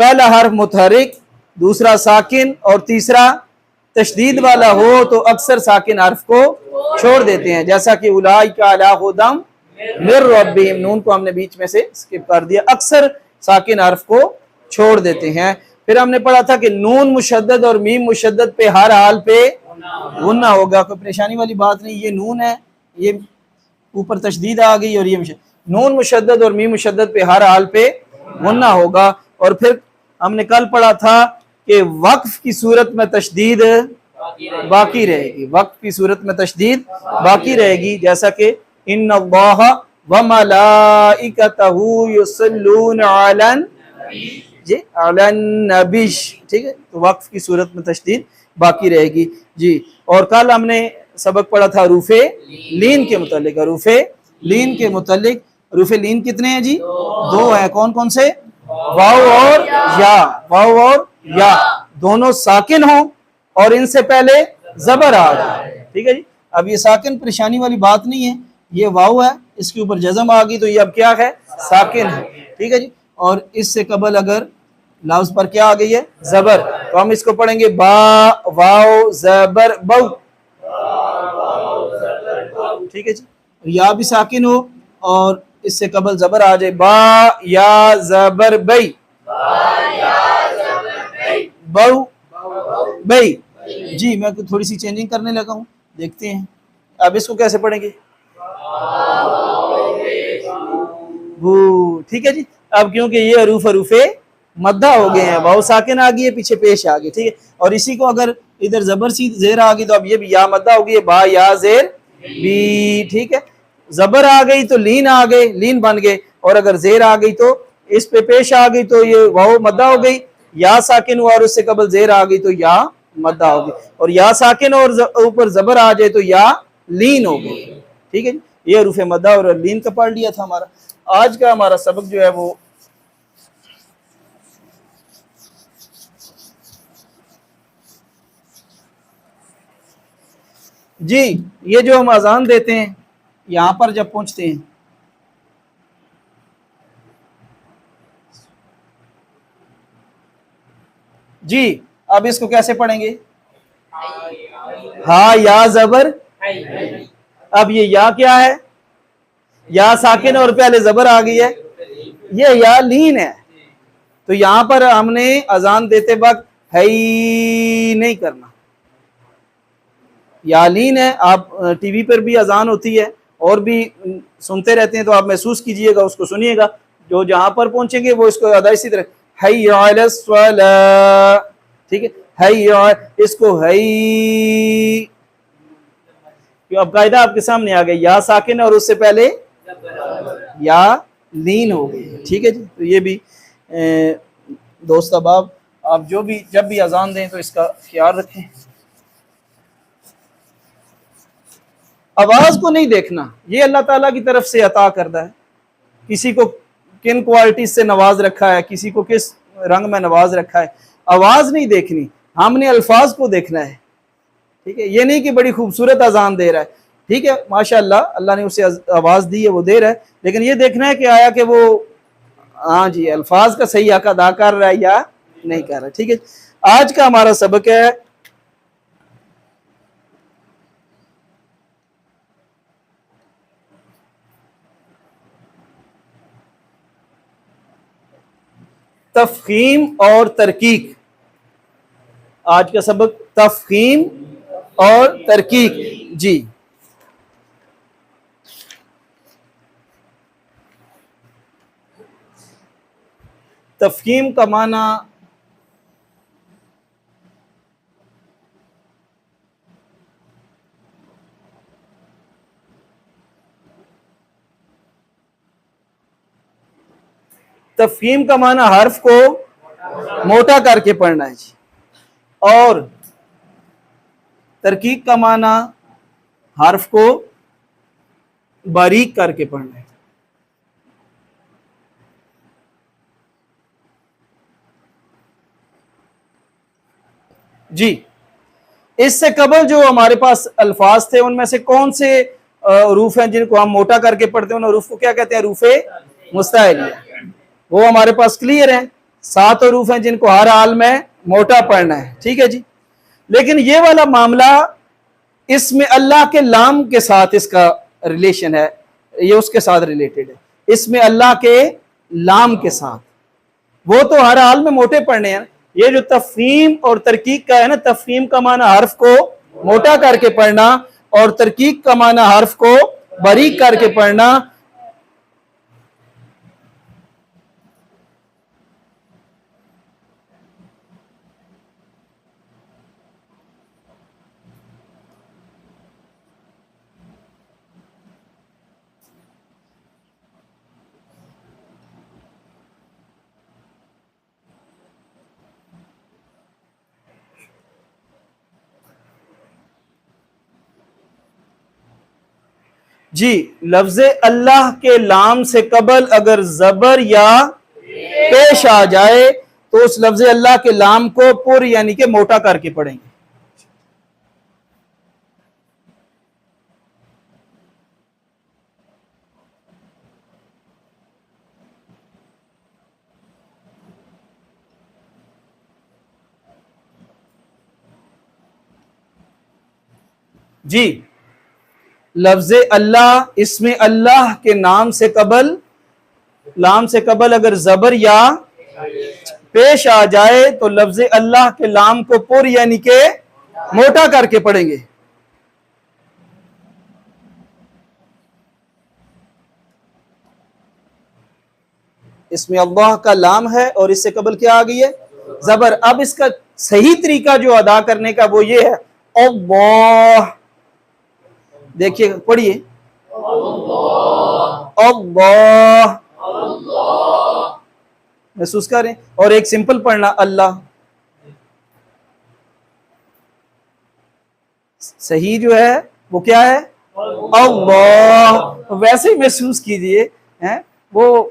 پہلا حرف متحرک، دوسرا ساکن اور تیسرا تشدید والا ہو تو اکثر ساکن حرف کو چھوڑ دیتے ہیں، جیسا کہ اولئک علی ھدی من ربہم، نون کو ہم نے بیچ میں سے سکپ کر دیا، اکثر ساکن حرف کو چھوڑ دیتے ہیں۔ پھر ہم نے پڑھا تھا کہ نون مشدد اور میم مشدد پہ ہر حال پہ غنہ ہوگا، کوئی پریشانی والی بات نہیں، یہ نون ہے، یہ اوپر تشدید آ گئی اور یہ نون مشدد اور میم مشدد پہ ہر حال پہ غنہ ہوگا۔ اور پھر ہم نے کل پڑھا تھا کہ وقف کی صورت میں تشدید باقی رہے گی، وقف کی صورت میں تشدید باقی رہے گی، جیسا کہ ان اللہ وملائکتہ یصلون علی النبی، ٹھیک ہے، تو وقف کی صورت میں تشدید باقی رہے گی جی۔ اور کل ہم نے سبق پڑھا تھا حروف لین کے متعلق، حروف لین کے متعلق، حروف لین کتنے ہیں جی؟ دو ہیں، کون کون سے؟ واو اور یا، واو اور یا دونوں ساکن ہوں اور ان سے پہلے زبر آ جائے، ٹھیک ہے جی۔ اب یہ ساکن پریشانی والی بات نہیں ہے، یہ واو ہے، اس کے اوپر جزم آ گئی تو یہ اب کیا ہے؟ ساکن ہے، ٹھیک ہے جی۔ اور اس سے قبل اگر لفظ پر کیا آ گئی ہے؟ زبر، تو ہم اس کو پڑھیں گے با واو زبر بو، ٹھیک ہے جی۔ یا بھی ساکن ہو اور اس سے قبل زبر آ جائے، با یا زبر بئی، بو بئی جی۔ میں تھوڑی سی چینجنگ کرنے لگا ہوں، دیکھتے ہیں اب اس کو کیسے پڑھیں گے، بو، ٹھیک ہے جی۔ اب کیونکہ یہ حروف مدہ ہو گئے ہیں، واو ساکن آ گئی ہے، پیچھے پیش آ گئی، ٹھیک ہے، اور اسی کو اگر ادھر زبر سی زیر آ گئی تو اب یہ بھی یا مدہ ہو گئی ہے، با یا زیر بی، ٹھیک ہے۔ زبر آ گئی تو لین آ گئے، لین بن گئے، اور اگر زیر آ گئی تو اس پہ پیش آ گئی تو یہ واو مدہ ہو گئی، یا ساکن ہوا اور اس سے قبل زیر آ گئی تو یا مدہ ہو گئی، اور یا ساکن اور اوپر زبر آ جائے تو یا لین ہو گئی، ٹھیک ہے جی۔ یہ حروف مدہ اور لین کا پڑھ لیا تھا ہمارا۔ آج کا ہمارا سبق جو ہے وہ جی، یہ جو ہم اذان دیتے ہیں یہاں پر جب پہنچتے ہیں، جی اب اس کو کیسے پڑھیں گے؟ ہاں یا زبر، اب یہ یا کیا ہے؟ یا ساکن اور پہلے زبر آ گئی ہے، یہ یا لین ہے، تو یہاں پر ہم نے اذان دیتے وقت ہئی نہیں کرنا، یا لین ہے۔ آپ ٹی وی پر بھی اذان ہوتی ہے اور بھی سنتے رہتے ہیں تو آپ محسوس کیجئے گا، اس کو سنیے گا، جو جہاں پر پہنچیں گے وہ اس کو ادا اسی طرح حی علی الصلاۃ، ٹھیک ہے، حی اس کو حی، اب قاعدہ آپ کے سامنے آ گئی، یا ساکن اور اس سے پہلے یا لین ہو گئی، ٹھیک ہے جی۔ تو یہ بھی دوست احباب آپ جو بھی جب بھی اذان دیں تو اس کا خیال رکھیں، آواز کو نہیں دیکھنا، یہ اللہ تعالیٰ کی طرف سے عطا کردہ ہے، کسی کو کن کوالٹیز سے نواز رکھا ہے، کسی کو کس رنگ میں نواز رکھا ہے، آواز نہیں دیکھنی، ہم نے الفاظ کو دیکھنا ہے، ٹھیک ہے۔ یہ نہیں کہ بڑی خوبصورت اذان دے رہا ہے، ٹھیک ہے، ماشاءاللہ اللہ نے اسے آواز دی ہے، وہ دے رہا ہے، لیکن یہ دیکھنا ہے کہ آیا کہ وہ ہاں جی الفاظ کا صحیح حق ادا کر رہا ہے یا نہیں کر رہا ہے، ٹھیک ہے۔ آج کا ہمارا سبق ہے تفخیم اور ترقیق، آج کا سبق تفخیم اور ترقیق جی۔ تفخیم کا معنی تفخیم کا معنی حرف کو موٹا کر کے پڑھنا ہے جی، اور ترقیق کا معنی حرف کو باریک کر کے پڑھنا ہے جی۔ اس سے قبل جو ہمارے پاس الفاظ تھے ان میں سے کون سے حروف ہیں جن کو ہم موٹا کر کے پڑھتے ہیں، ان حروف کو کیا کہتے ہیں؟ حروف مستعلیہ، وہ ہمارے پاس کلیئر ہیں، 7 حروف ہیں جن کو ہر حال میں موٹا پڑھنا ہے، ٹھیک ہے جی۔ لیکن یہ والا معاملہ اس میں اللہ کے لام کے ساتھ اس کا ریلیشن ہے، یہ اس کے ساتھ ریلیٹڈ ہے، اس میں اللہ کے لام کے ساتھ، وہ تو ہر حال میں موٹے پڑھنے ہیں۔ یہ جو تفخیم اور ترکیق کا ہے نا، تفخیم کا معنی حرف کو موٹا کر کے پڑھنا اور ترکیق کا معنی حرف کو باریک کر کے پڑھنا۔ جی، لفظ اللہ کے لام سے قبل اگر زبر یا پیش آ جائے تو اس لفظ اللہ کے لام کو پر یعنی کہ موٹا کر کے پڑھیں گے۔ جی، لفظ اللہ اسم اللہ کے نام سے قبل لام سے قبل اگر زبر یا پیش آ جائے تو لفظ اللہ کے لام کو پر یعنی کہ موٹا کر کے پڑھیں گے۔ اسم اللہ کا لام ہے اور اس سے قبل کیا آ گئی ہے؟ زبر۔ اب اس کا صحیح طریقہ جو ادا کرنے کا وہ یہ ہے، اللہ، دیکھیے پڑھیے، اللہ، محسوس کریں، اور ایک سمپل پڑھنا اللہ۔ صحیح جو ہے وہ کیا ہے؟ اللہ۔ ویسے ہی محسوس کیجئے وہ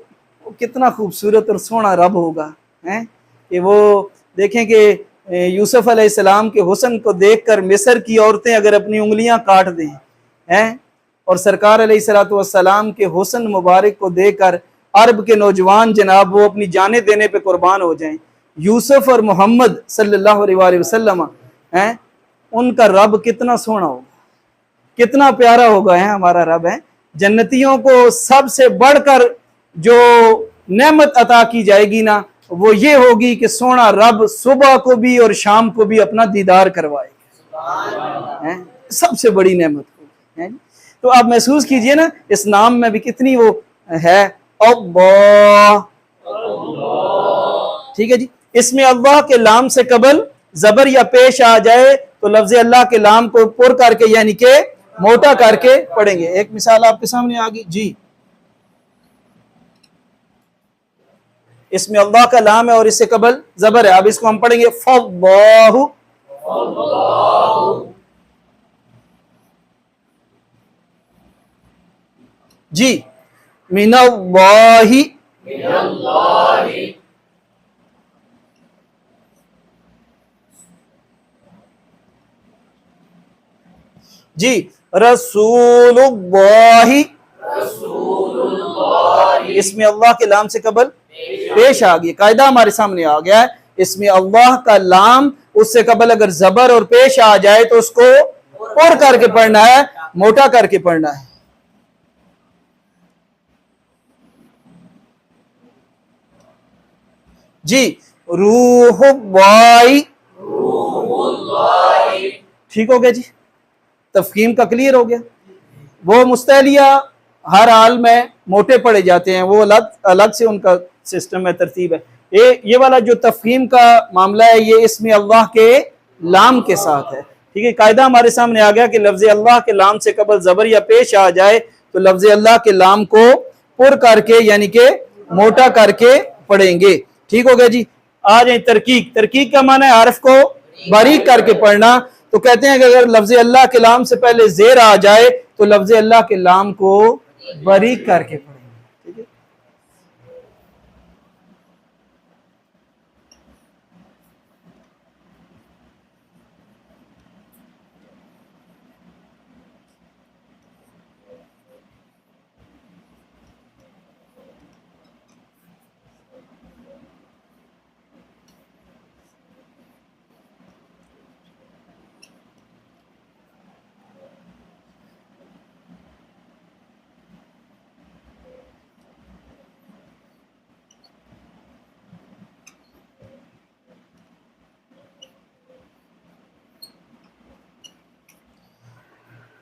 کتنا خوبصورت اور سونا رب ہوگا، کہ وہ دیکھیں کہ یوسف علیہ السلام کے حسن کو دیکھ کر مصر کی عورتیں اگر اپنی انگلیاں کاٹ دیں، اور سرکار علیہ السلام کے حسن مبارک کو دیکھ کر عرب کے نوجوان جناب وہ اپنی جانیں دینے پہ قربان ہو جائیں، یوسف اور محمد صلی اللہ علیہ وسلم ان کا رب کتنا سونا ہوگا، کتنا پیارا ہوگا ہمارا رب ہے۔ جنتیوں کو سب سے بڑھ کر جو نعمت عطا کی جائے گی نا، وہ یہ ہوگی کہ سونا رب صبح کو بھی اور شام کو بھی اپنا دیدار کروائے گا، سب سے بڑی نعمت ہوگی۔ تو آپ محسوس کیجئے نا اس نام میں بھی کتنی وہ ہے، اللہ، ٹھیک ہے جی۔ اس میں اللہ کے لام سے قبل زبر یا پیش آ جائے تو لفظ اللہ کے لام کو پر کر کے یعنی کہ موٹا کر کے پڑھیں گے۔ ایک مثال آپ کے سامنے آگی جی، اس میں اللہ کا لام ہے اور اس سے قبل زبر ہے، اب اس کو ہم پڑھیں گے فاللہ، جی، من اللہ، جی، رسول اللہ، اس میں اللہ کے لام سے قبل پیش آ گئی، قاعدہ ہمارے سامنے آ گیا ہے، اس میں اللہ کا لام اس سے قبل اگر زبر اور پیش آ جائے تو اس کو پر کر کے پڑھنا ہے، موٹا کر کے پڑھنا ہے۔ جی، روح اللہ، ٹھیک ہو گیا جی، تفخیم کا کلیئر ہو گیا۔ وہ مستعلیہ ہر حال میں موٹے پڑے جاتے ہیں، وہ الگ سے ان کا سسٹم ہے، ترتیب ہے۔ یہ والا جو تفخیم کا معاملہ ہے یہ اسم اللہ کے لام کے ساتھ ہے، ٹھیک ہے۔ قاعدہ ہمارے سامنے آ گیا کہ لفظ اللہ کے لام سے قبل زبر یا پیش آ جائے تو لفظ اللہ کے لام کو پر کر کے یعنی کہ موٹا کر کے پڑھیں گے، ٹھیک ہو گیا جی۔ آ جائیں ترکیق۔ ترکیق کا معنی ہے حرف کو باریک کر کے پڑھنا، تو کہتے ہیں کہ اگر لفظ اللہ کے لام سے پہلے زیر آ جائے تو لفظ اللہ کے لام کو باریک کر کے پڑھیں گے، ٹھیک ہے۔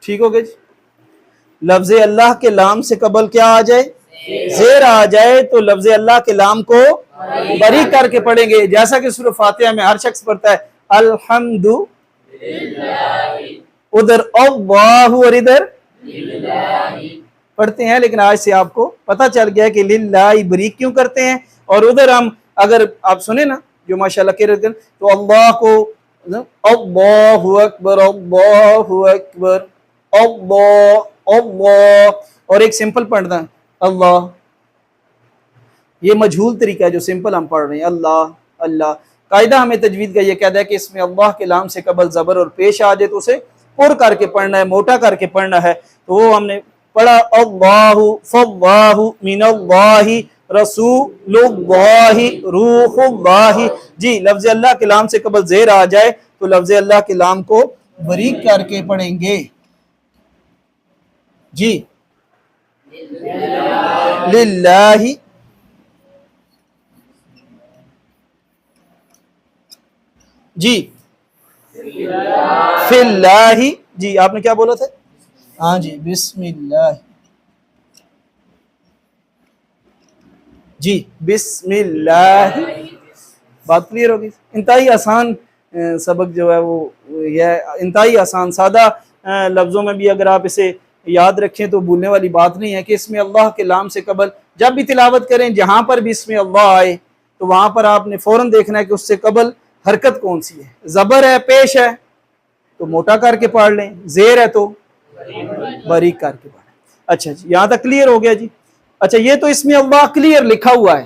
ٹھیک ہو گیا جی. لفظ اللہ کے لام سے قبل کیا آ جائے؟ زیر آ جائے تو لفظ اللہ کے لام کو باریک کر کے پڑھیں گے، جیسا کہ سورہ فاتحہ میں ہر شخص پڑھتا ہے الحمد، ادھر اللہ اور ادھر پڑھتے ہیں، لیکن آج سے آپ کو پتہ چل گیا کہ للہ باریک کیوں کرتے ہیں. اور ادھر ہم اگر آپ سنیں نا جو ماشاءاللہ کہہ رہے ہیں تو اللہ کو اللہ اکبر اللہ اکبر اللہ اللہ، اور ایک سمپل پڑھنا اللہ، یہ مجہول طریقہ ہے جو سمپل ہم پڑھ رہے ہیں اللہ اللہ. قاعدہ ہمیں تجوید کا یہ کہتا ہے کہ اس میں اللہ کے لام سے قبل زبر اور پیش آ جائے تو اسے پر کر کے پڑھنا ہے، موٹا کر کے پڑھنا ہے. تو وہ ہم نے پڑھا اللہ فاللہ من اللہ رسول اللہ روح اللہ. جی لفظ اللہ کے لام سے قبل زیر آ جائے تو لفظ اللہ کے لام کو باریک کر کے پڑھیں گے. جی للہ، جی فی اللہ، جی آپ نے کیا بولا تھا؟ ہاں جی بسم اللہ، جی بسم اللہ. بات کلیئر ہوگی؟ انتہائی آسان سبق جو ہے وہ یہ انتہائی آسان سادہ لفظوں میں بھی اگر آپ اسے یاد رکھیں تو بھولنے والی بات نہیں ہے کہ اس میں اللہ کے لام سے قبل جب بھی تلاوت کریں جہاں پر بھی اس میں اللہ آئے تو وہاں پر آپ نے فوراً دیکھنا ہے کہ اس سے قبل حرکت کون سی ہے. زبر ہے، پیش ہے تو موٹا کر کے پڑھ لیں، زیر ہے تو باریک کر کے پڑھیں. اچھا جی یہاں تک کلیئر ہو گیا جی. اچھا یہ تو اس میں اللہ کلیئر لکھا ہوا ہے،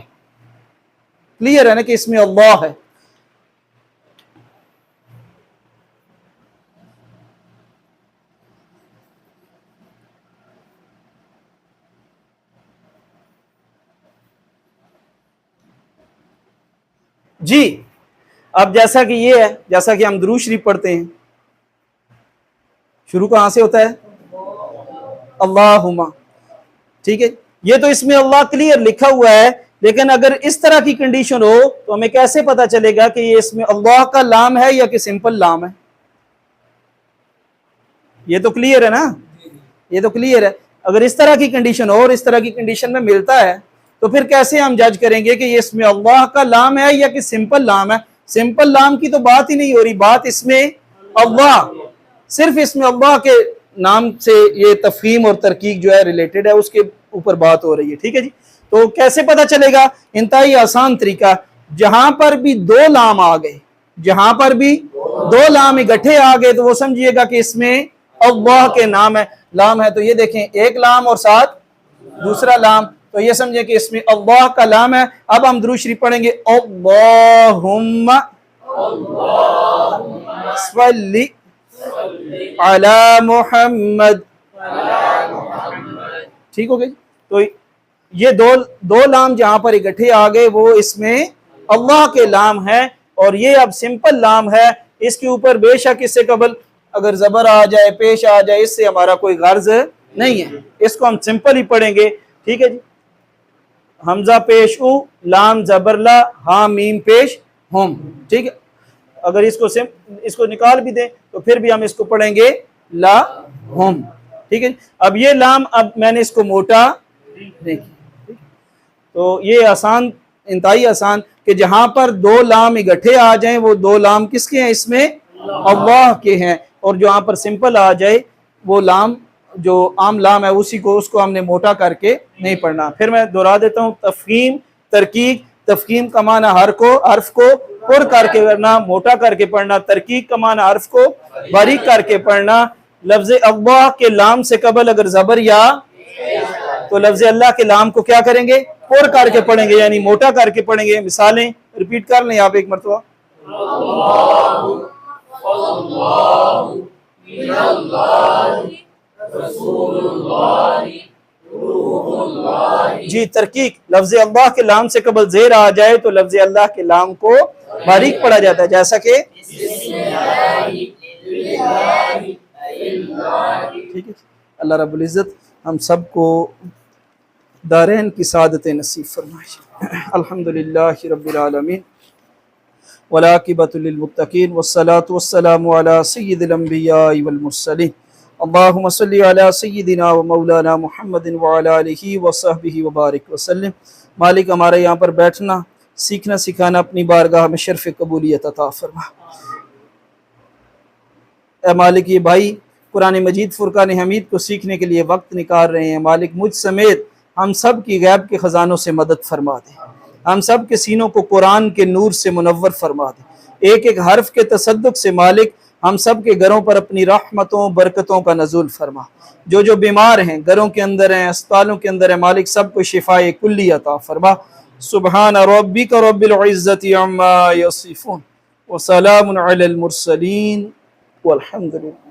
کلیئر ہے نا کہ اس میں اللہ ہے. جی اب جیسا کہ یہ ہے، جیسا کہ ہم درود شریف پڑھتے ہیں، شروع کہاں سے ہوتا ہے؟ اللہم. ٹھیک ہے یہ تو اس میں اللہ کلیئر لکھا ہوا ہے، لیکن اگر اس طرح کی کنڈیشن ہو تو ہمیں کیسے پتا چلے گا کہ یہ اس میں اللہ کا لام ہے یا کہ سمپل لام ہے؟ یہ تو کلیئر ہے نا، یہ تو کلیئر ہے. اگر اس طرح کی کنڈیشن ہو اور اس طرح کی کنڈیشن میں ملتا ہے تو پھر کیسے ہم جج کریں گے کہ یہ اس میں اللہ کا لام ہے یا کہ سمپل لام ہے؟ سمپل لام کی تو بات ہی نہیں ہو رہی، بات اس میں اللہ، صرف اس میں اللہ کے نام سے یہ تفہیم اور ترکیق جو ہے ریلیٹڈ ہے، اس کے اوپر بات ہو رہی ہے. ٹھیک ہے جی. تو کیسے پتا چلے گا؟ انتہائی آسان طریقہ، جہاں پر بھی دو لام آ گئے، جہاں پر بھی دو لام اکٹھے آ گئے تو وہ سمجھیے گا کہ اس میں اللہ کے نام ہے لام ہے. تو یہ دیکھیں ایک لام اور ساتھ دوسرا لام، تو یہ سمجھیں کہ اس میں اللہ کا لام ہے. اب ہم درود شریف پڑھیں گے اللہم صلی علی محمد. ٹھیک ہو گئی. تو یہ دو لام جہاں پر اکٹھے آ گئے وہ اس میں اللہ کے لام ہے، اور یہ اب سمپل لام ہے. اس کے اوپر بے شک اس سے قبل اگر زبر آ جائے، پیش آ جائے، اس سے ہمارا کوئی غرض نہیں ہے، اس کو ہم سمپل ہی پڑھیں گے. ٹھیک ہے جی. حمزہ پیش او، لام زبر لا، ہاں میم پیش ہم. ٹھیک ہے. اگر اس کو نکال بھی دیں تو پھر بھی ہم اس کو پڑھیں گے لا ہم. ٹھیک ہے. اب یہ لام اب میں نے اس کو موٹا دیکھیں، تو یہ آسان، انتہائی آسان کہ جہاں پر دو لام اکٹھے آ جائیں وہ دو لام کس کے ہیں؟ اس میں اللہ کے ہیں. اور جہاں پر سمپل آ جائے وہ لام جو عام لام ہے اس کو ہم نے موٹا کر کے نہیں پڑھنا. پھر میں دہرا دیتا ہوں، تفخیم ترکیق. تفخیم کا معنی حرف کو پر کر کے پڑھنا، موٹا کر کے پڑھنا. ترکیق کا معنی حرف کو باریک کر کے پڑھنا. لفظ اللہ کے لام سے قبل اگر زبر یا تو لفظ اللہ کے لام کو کیا کریں گے؟ پر کر کے پڑھیں گے، یعنی موٹا کر کے پڑھیں گے. مثالیں ریپیٹ کر لیں آپ ایک مرتبہ. جی ترکیق، لفظ اللہ کے لام سے قبل زیر آ جائے تو لفظ اللہ کے لام کو باریک پڑھا جاتا ہے، جیسا کہ ٹھیک ہے. اللہ رب العزت ہم سب کو دارین کی سعادت نصیب فرمائے. الحمدللہ رب العالمین والعاقبۃ للمتقین والصلاۃ والسلام علی سید الانبیاء والمرسلین. اللہم صلی علی سیدنا و مولانا محمد وعلی آلہ وصحبہ وبارک وسلم۔ مالک ہمارے یہاں پر بیٹھنا سیکھنا سکھانا اپنی بارگاہ میں شرف قبولیت عطا فرما۔ اے مالک یہ بھائی قرآن مجید فرقان حمید کو سیکھنے کے لیے وقت نکال رہے ہیں، مالک مجھ سمیت ہم سب کی غیب کے خزانوں سے مدد فرما دے، ہم سب کے سینوں کو قرآن کے نور سے منور فرما دے، ایک ایک حرف کے تصدق سے مالک ہم سب کے گھروں پر اپنی رحمتوں برکتوں کا نزول فرما۔ جو بیمار ہیں، گھروں کے اندر ہیں، اسپتالوں کے اندر ہیں، مالک سب کو شفاء کلی عطا فرما۔ سبحان ربک رب العزت عما یصفون وسلام علی المرسلین والحمد للہ۔